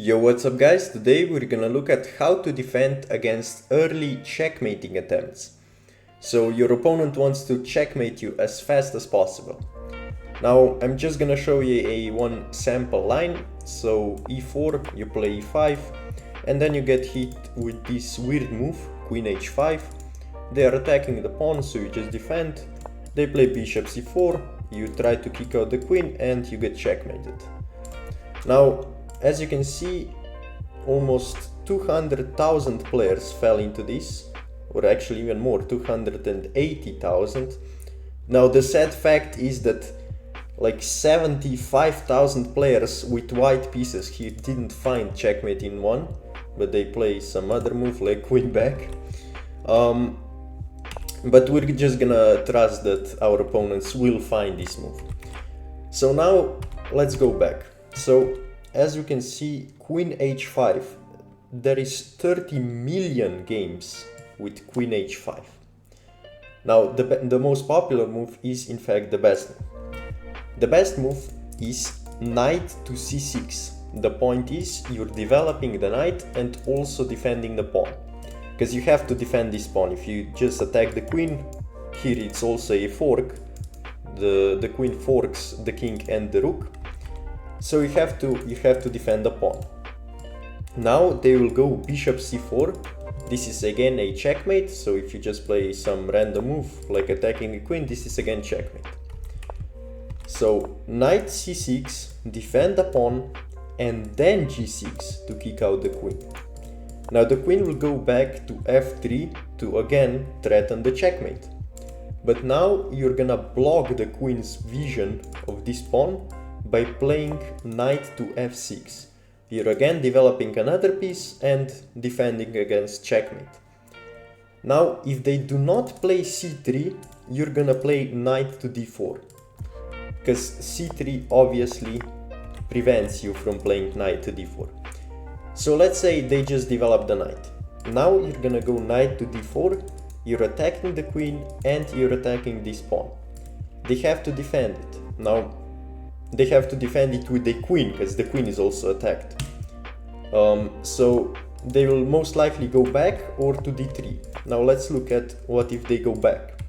Yo, what's up guys? Today we're gonna look at how to defend against early checkmating attempts. So your opponent wants to checkmate you as fast as possible. Now I'm just gonna show you a one sample line. So e4, you play e5, and then you get hit with this weird move, queen h5. They are attacking the pawn, so you just defend. They play bishop c4, you try to kick out the queen and you get checkmated. Now, as you can see, almost 200,000 players fell into this, or actually even more, 280,000. Now the sad fact is that like 75,000 players with white pieces here didn't find checkmate in one, but they play some other move like queen back. But we're just gonna trust that our opponents will find this move. So now let's go back. So as you can see, queen h5, there is 30 million games with queen h5. Now the most popular move is in fact the best move. The best move is knight to c6. The point is you're developing the knight and also defending the pawn, because you have to defend this pawn. If you just attack the queen, here it's also a fork. The queen forks the king and the rook. So you have to defend the pawn. Now they will go bishop c4. This is again a checkmate. So if you just play some random move like attacking a queen, this is again checkmate. So knight c6, defend the pawn, and then g6 to kick out the queen. Now the queen will go back to f3 to again threaten the checkmate. But now you're gonna block the queen's vision of this pawn by playing knight to f6. You're again developing another piece and defending against checkmate. Now if they do not play c3, you're gonna play knight to d4, because c3 obviously prevents you from playing knight to d4. So let's say they just develop the knight. Now you're gonna go knight to d4, you're attacking the queen and you're attacking this pawn. They have to defend it. Now they have to defend it with the queen, because the queen is also attacked. So they will most likely go back or to d3. Now let's look at what if they go back.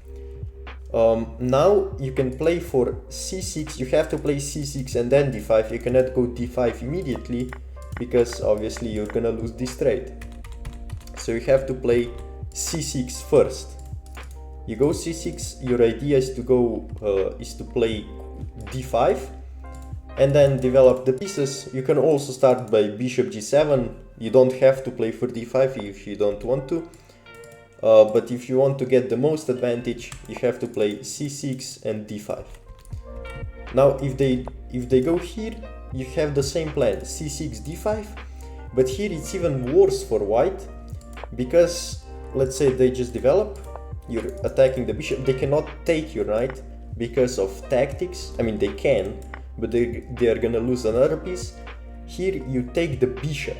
Now you can play for c6, you have to play c6 and then d5. You cannot go d5 immediately, because obviously you're gonna lose this trade. So you have to play c6 first. You go c6, your idea is to play d5 and then develop the pieces. You can also start by bishop g7. You don't have to play for d5 if you don't want to. But if you want to get the most advantage, you have to play c6 and d5. Now if they go here, you have the same plan, c6, d5, but here it's even worse for white, because let's say they just develop, you're attacking the bishop, they cannot take your knight because of tactics. I mean, they can, but they are gonna lose another piece. Here you take the bishop.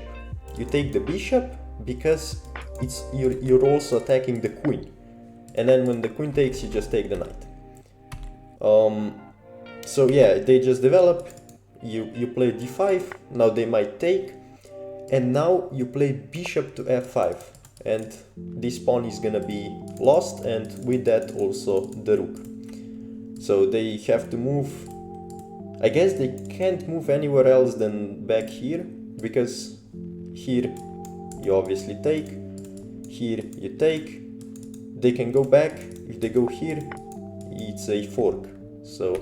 You take the bishop because you're also attacking the queen. And then when the queen takes, you just take the knight. So yeah, they just develop, you play d5, now they might take, and now you play bishop to f5. And this pawn is gonna be lost, and with that also the rook. So they have to move. I guess they can't move anywhere else than back here, because here you obviously take, here you take. They can go back. If they go here, it's a fork. So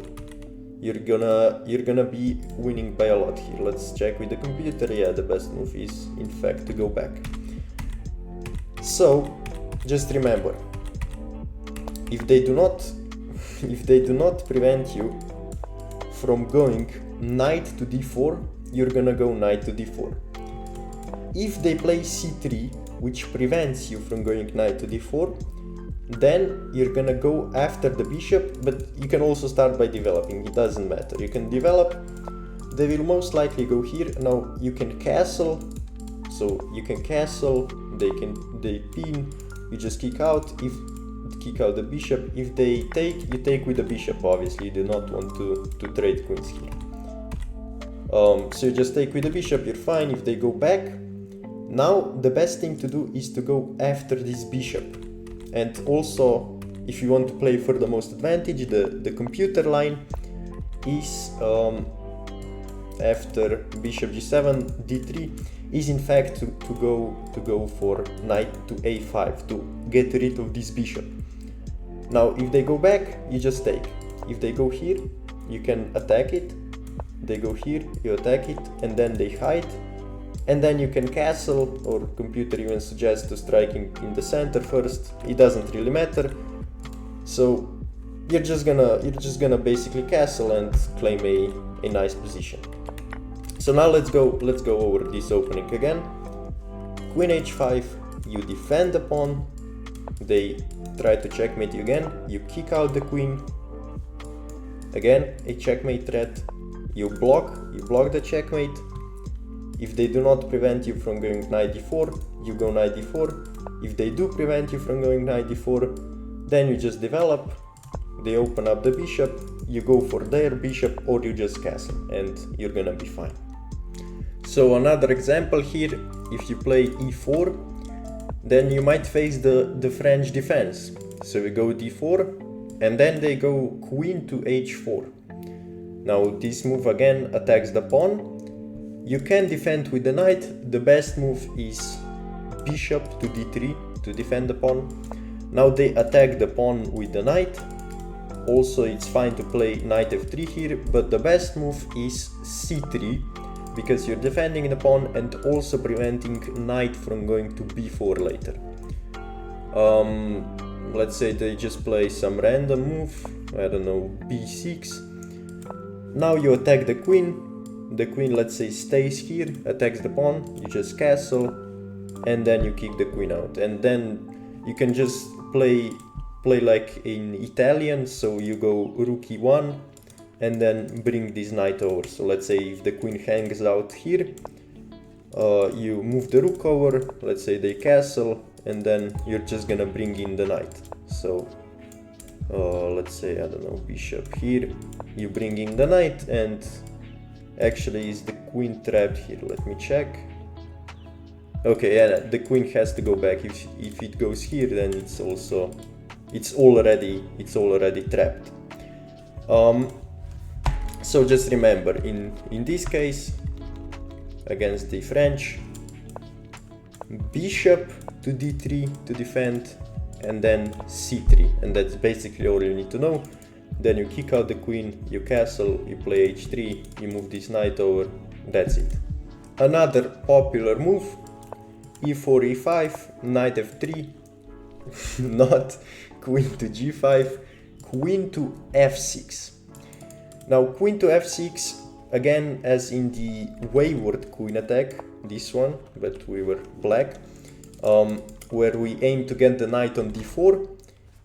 you're gonna be winning by a lot here. Let's check with the computer. Yeah, the best move is in fact to go back. So just remember, if they do not prevent you from going knight to d4, you're gonna go knight to d4. If they play c3, which prevents you from going knight to d4, then you're gonna go after the bishop, but you can also start by developing, it doesn't matter. You can develop, they will most likely go here. Now you can castle, so you can castle, they pin, you just kick out the bishop. If they take, you take with the bishop, obviously you do not want to trade queens here. So you just take with the bishop, you're fine. If they go back, now the best thing to do is to go after this bishop. And also, if you want to play for the most advantage, the computer line is after bishop g7, d3 is in fact to go for knight to a5 to get rid of this bishop. Now if they go back, you just take. If they go here, you can attack it. They go here, you attack it, and then they hide, and then you can castle, or computer even suggests to striking in the center first. It doesn't really matter. So you're just gonna basically castle and claim a nice position. So now let's go over this opening again. Queen h5, you defend the pawn. They try to checkmate you again. You kick out the queen. Again, a checkmate threat. You block the checkmate. If they do not prevent you from going knight d4, you go knight d4. If they do prevent you from going knight d4, then you just develop. They open up the bishop, you go for their bishop, or you just castle, and you're gonna be fine. So another example here, if you play e4, then you might face the French defense. So we go d4, and then they go queen to h4. Now this move again attacks the pawn. You can defend with the knight. The best move is bishop to d3 to defend the pawn. Now they attack the pawn with the knight. Also it's fine to play knight f3 here, but the best move is c3, because you're defending the pawn and also preventing knight from going to b4 later. Let's say they just play some random move, I don't know, b6. Now you attack the queen. The queen, let's say, stays here, attacks the pawn, you just castle, and then you kick the queen out. And then you can just play like in Italian, so you go rook e1, and then bring this knight over. So let's say if the queen hangs out here, you move the rook over, let's say they castle, and then you're just gonna bring in the knight. So let's say, I don't know, bishop here, you bring in the knight, and actually is the queen trapped here? Let me check. Okay, yeah, the queen has to go back. If it goes here, then it's already trapped. So just remember, in this case, against the French, bishop to d3 to defend, and then c3, and that's basically all you need to know. Then you kick out the queen, you castle, you play h3, you move this knight over, that's it. Another popular move, e4, e5, knight f3, not queen to g5, queen to f6. Now queen to f6, again as in the wayward queen attack, this one, but we were black, where we aim to get the knight on d4.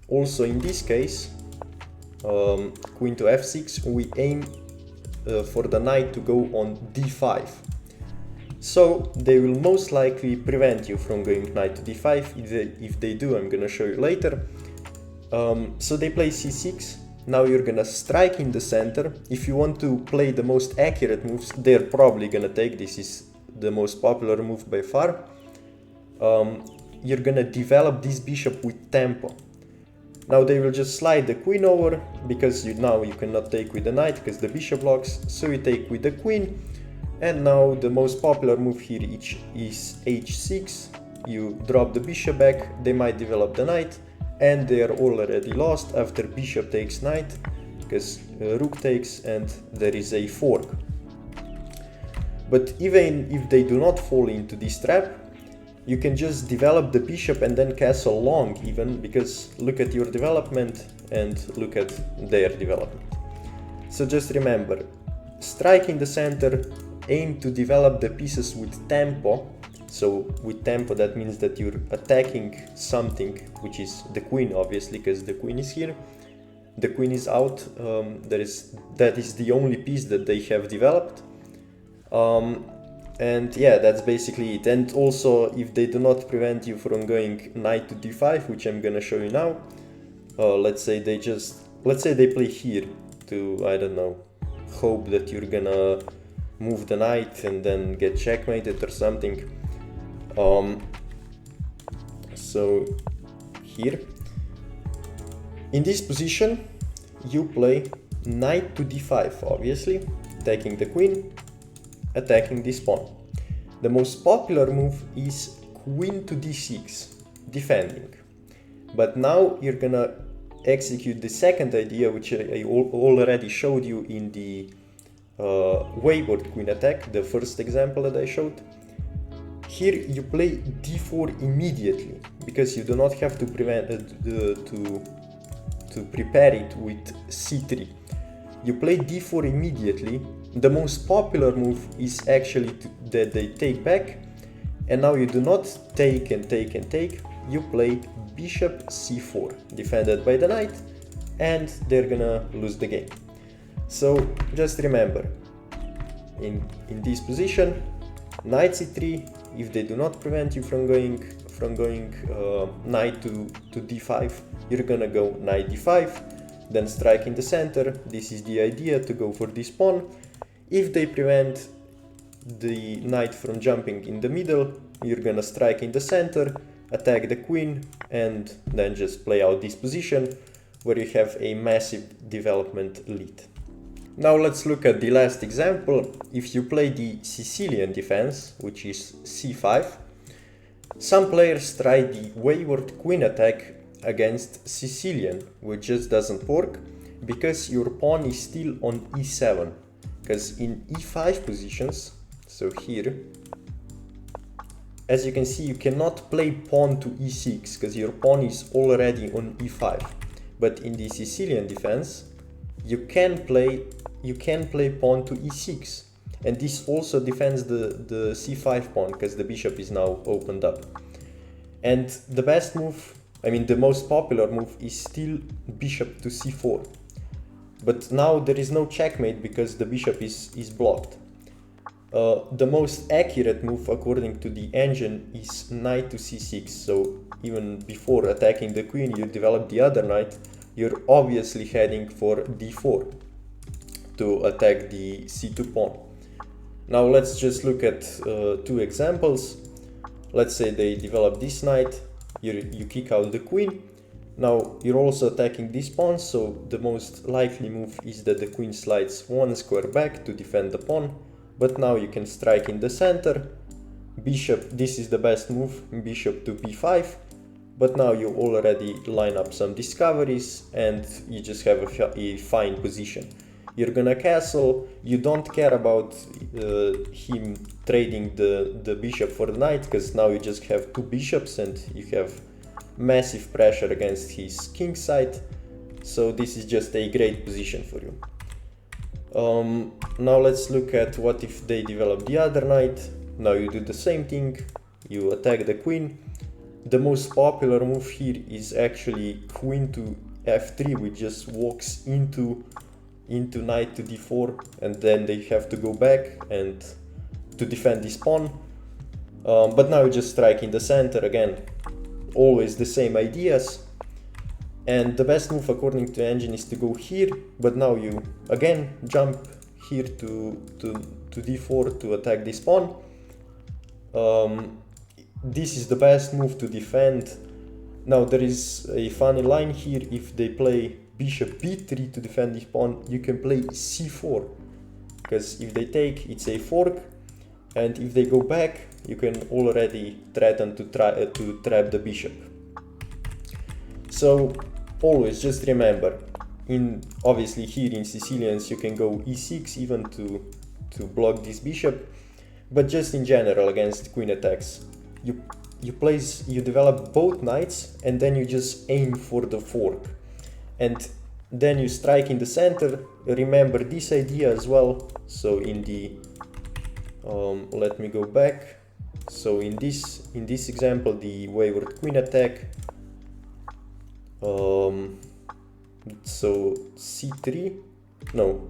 Also in this case, queen to f6, we aim for the knight to go on d5. So they will most likely prevent you from going knight to d5. If they do, I'm gonna show you later. So they play c6. Now you're gonna strike in the center. If you want to play the most accurate moves, they're probably gonna take. This is the most popular move by far. You're gonna develop this bishop with tempo. Now they will just slide the queen over, because now you cannot take with the knight because the bishop blocks, so you take with the queen. And now the most popular move here is h6. You drop the bishop back, they might develop the knight, and they are already lost after bishop takes knight, because rook takes and there is a fork. But even if they do not fall into this trap, you can just develop the bishop and then castle long even, because look at your development and look at their development. So just remember, strike in the center, aim to develop the pieces with tempo. So with tempo, that means that you're attacking something, which is the queen, obviously, because the queen is here. The queen is out, that is the only piece that they have developed. And yeah, that's basically it. And also, if they do not prevent you from going knight to d5, which I'm gonna show you now, let's say they play here to, I don't know, hope that you're gonna move the knight and then get checkmated or something. So here, in this position, you play knight to d5, obviously, attacking the queen, attacking this pawn. The most popular move is queen to d6, defending. But now you're gonna execute the second idea, which I already showed you in the wayward queen attack, the first example that I showed. Here you play d4 immediately, because you do not have to prepare it with c3. You play d4 immediately. The most popular move is actually that they take back, and now you do not take and take and take. You play bishop c4, defended by the knight, and they're gonna lose the game. So just remember, in this position, knight c3. If they do not prevent you from going knight to d5, you're gonna go knight d5, then strike in the center. This is the idea, to go for this pawn. If they prevent the knight from jumping in the middle, you're gonna strike in the center, attack the queen, and then just play out this position where you have a massive development lead. Now let's look at the last example. If you play the Sicilian defense, which is c5, some players try the wayward queen attack against Sicilian, which just doesn't work because your pawn is still on e7. Because in e5 positions, so here, as you can see, you cannot play pawn to e6 because your pawn is already on e5. But in the Sicilian defense, you can play pawn to e6, and this also defends the c5 pawn because the bishop is now opened up. And the best move, I mean the most popular move, is still bishop to c4. But now there is no checkmate because the bishop is blocked. The most accurate move according to the engine is knight to c6. So even before attacking the queen, you develop the other knight. You're obviously heading for d4 to attack the c2 pawn. Now let's just look at two examples. Let's say they develop this knight, you kick out the queen. Now you're also attacking this pawn, so the most likely move is that the queen slides one square back to defend the pawn. But now you can strike in the center, bishop, this is the best move, bishop to b5. But now you already line up some discoveries and you just have a fine position. You're gonna castle, you don't care about him trading the bishop for the knight, because now you just have two bishops and you have massive pressure against his king side. So this is just a great position for you. Now let's look at what if they develop the other knight. Now you do the same thing, you attack the queen. The most popular move here is actually queen to f3, which just walks into knight to d4, and then they have to go back and to defend this pawn. But now you just strike in the center again, always the same ideas. And the best move according to the engine is to go here, but now you again jump here to d4 to attack this pawn. This is the best move to defend. Now there is a funny line here. If they play bishop b3 to defend this pawn, you can play c4, because if they take, it's a fork, and if they go back, you can already threaten to trap the bishop. So always just remember, obviously here in Sicilians you can go e6 even to block this bishop, but just in general against queen attacks, you develop both knights and then you just aim for the fork, and then you strike in the center. Remember this idea as well. So in the let me go back. So in this example, the wayward queen attack, so c3, no,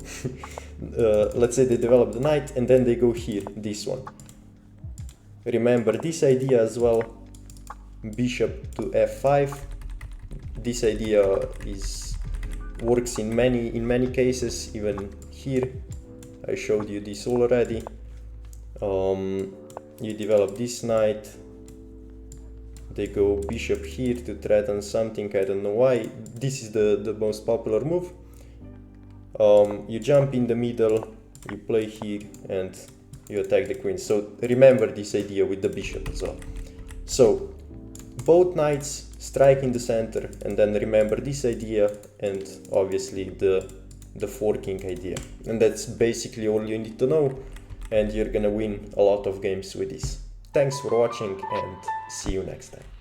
let's say they develop the knight and then they go here, this one. Remember this idea as well, bishop to f5. This idea works in many cases, even here. I showed you this already. You develop this knight. They go bishop here to threaten something, I don't know why. This is the most popular move. You jump in the middle, you play here, and you attack the queen. So remember this idea with the bishop as well. So both knights strike in the center, and then remember this idea, and obviously the forking idea. And that's basically all you need to know, and you're gonna win a lot of games with this. Thanks for watching, and see you next time.